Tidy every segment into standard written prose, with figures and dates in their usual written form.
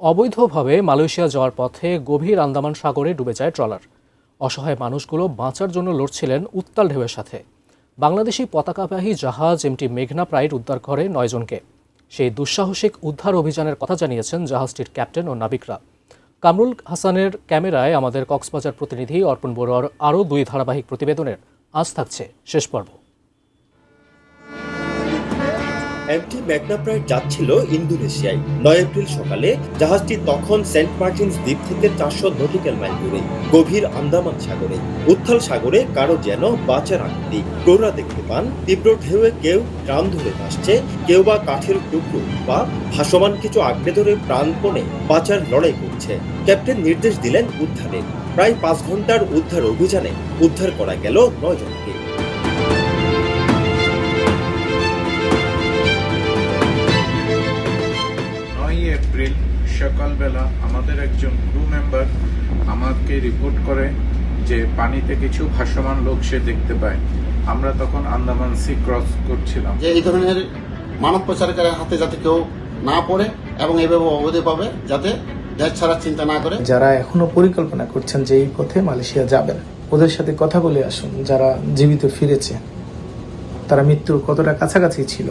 অবৈধভাবে মালয়েশিয়া যাওয়ার পথে গভীর আন্দামান সাগরে ডুবে যায় ট্রলার। অসহায় মানুষগুলো বাঁচার জন্য লড়ছিলেন উত্তাল ঢেউয়ের সাথে। বাংলাদেশি পতাকাবাহী জাহাজ এমটি মেঘনা প্রাইড উদ্ধার করে 9 জনকে। সেই দুঃসাহসিক উদ্ধার অভিযানের কথা জানিয়েছেন জাহাজটির ক্যাপ্টেন ও নাবিকরা। কামরুল হাসানের ক্যামেরায় আমাদের কক্সবাজার প্রতিনিধি অর্পণ বড়ুয়ার আরও 2 ধারাবাহিক প্রতিবেদনের আজ থাকছে শেষ পর্ব। এমটি মেঘনা প্রাইড যাচ্ছিল ইন্দোনেশিয়ায়। 9 এপ্রিল সকালে জাহাজটি তখন সেন্ট মার্টিনস দ্বীপ থেকে 400 নটিক্যাল মাইল দূরে গভীর আন্দামান সাগরে। উত্তাল সাগরে কারো যেন বাঁচার আকুতি। ক্রুরা দেখতে পান তীব্র ঢেউয়ে কেউ প্রাণ ধরে ভাসছে, কেউ বা কাঠের টুকরো বা ভাসমান কিছু আঁকড়ে ধরে প্রাণপণে বাঁচার লড়াই করছে। ক্যাপ্টেন নির্দেশ দিলেন উদ্ধারের। প্রায় 5 ঘন্টার উদ্ধার অভিযানে উদ্ধার করা গেল 9 জনকে। 9 এপ্রিল সকালবেলা আমাদের একজন ক্রু মেম্বার আমাকে রিপোর্ট করে যে পানিতে কিছু ভাসমান লোক সে দেখতে পায়। আমরা তখন আন্দামান সি ক্রস করছিলাম। যে এই ধরনের মানব পাচারকারীর হাতে যাতে কেউ না পড়ে এবং এভাবে অবৈধভাবে যাতে দেশ ছাড়ার চিন্তা না করে। যারা এখনো পরিকল্পনা করছেন যে এই পথে মালয়েশিয়া যাবেন, ওদের সাথে কথা বলে আসুন। যারা জীবিত ফিরেছে তারা মৃত্যুর কতটা কাছাকাছি ছিল।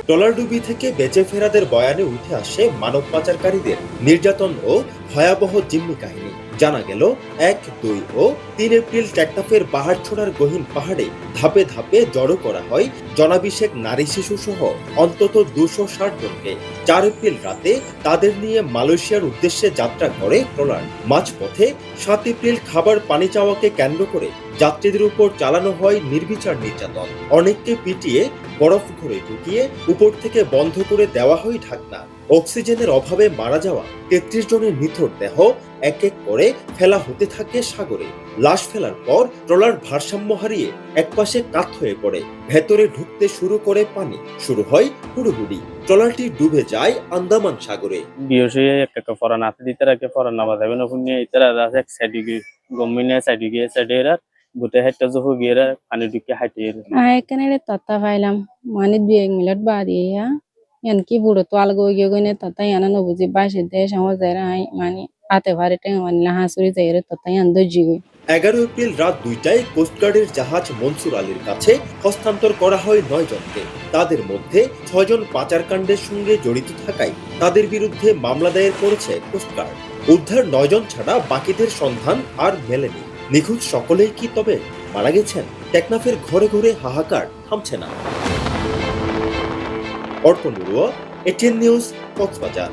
ট্রলারডুবি থেকে বেঁচে ফেরাদের বয়ানে উঠে আসে মানব পাচারকারীদের নির্যাতন ও ভয়াবহ জিম্মি কাহিনী। জানা গেল 1, 2 ও 3 এপ্রিল টেকনাফের পাহাড়ছড়ার গহীন পাহাড়ে ধাপে ধাপে জড়ো করা হয় জনাভিষেক নারী শিশু সহ অন্তত 260 জনকে। 4 এপ্রিল রাতে তাদের নিয়ে মালয়েশিয়ার উদ্দেশ্যে যাত্রা করে ট্রলার। মাঝপথে 7 এপ্রিল খাবার পানি চাওয়াকে কেন্দ্র করে যাত্রীদের উপর চালানো হয় নির্বিচার নির্যাতন। অনেককে পিটিয়ে বরফ ঘরে ঢুকিয়ে উপর থেকে বন্ধ করে দেওয়া হয় ঢাকনা। অক্সিজেনের অভাবে মারা যাওয়া 33 জনের নিথর দেহ এক এক করে ফেলা হতে থাকে সাগরে। লাশ ফেলার পর ট্রলার ভারসাম্য হারিয়ে একপাশে কাত হয়ে পড়ে। ভেতরে ঢুকতে শুরু করে পানি, শুরু হয় হুড়ুহুড়ি। ট্রলারটি ডুবে যায় আন্দামান সাগরে। বিয়সে একটা ফরান আছে দিতারা কে ফরান নামা যাবে না পুনি ইতারা আছে এক সাইডে গমিনে সাইডে বুতে হেটটা জহু গিয়ে পানি ঢুকে হাইটে এখানে তত্তা পাইলাম মানে 2-1 মিনিট বাড়িয়া কি বুড়ো তো আলগো গিয়ে গনে তত্তা ইয়ানা নবুজি বাসে দেশ আমার যারা মানে আতে ভারে মানে হাসুরি যাইরে তত্তা ইয়ান দজি। 11 এপ্রিল রাত 2টায় কোস্টগার্ডের জাহাজ মনসুর আলীর কাছে হস্তান্তর করা হয় 9 জনকে। তাদের মধ্যে 6 জন পাচারকাণ্ডের সঙ্গে জড়িত থাকায় তাদের বিরুদ্ধে মামলা দায়ের করেছে কোস্টগার্ড। উদ্ধার 9 জন ছাড়া বাকিদের সন্ধান আর মেলেনি। নিখোঁজ সকলেই কি তবে মারা গেছেন? টেকনাফের ঘরে ঘরে হাহাকার থামছে না। অর্পণ বড়ুয়া, এটিএন নিউজ, কক্সবাজার।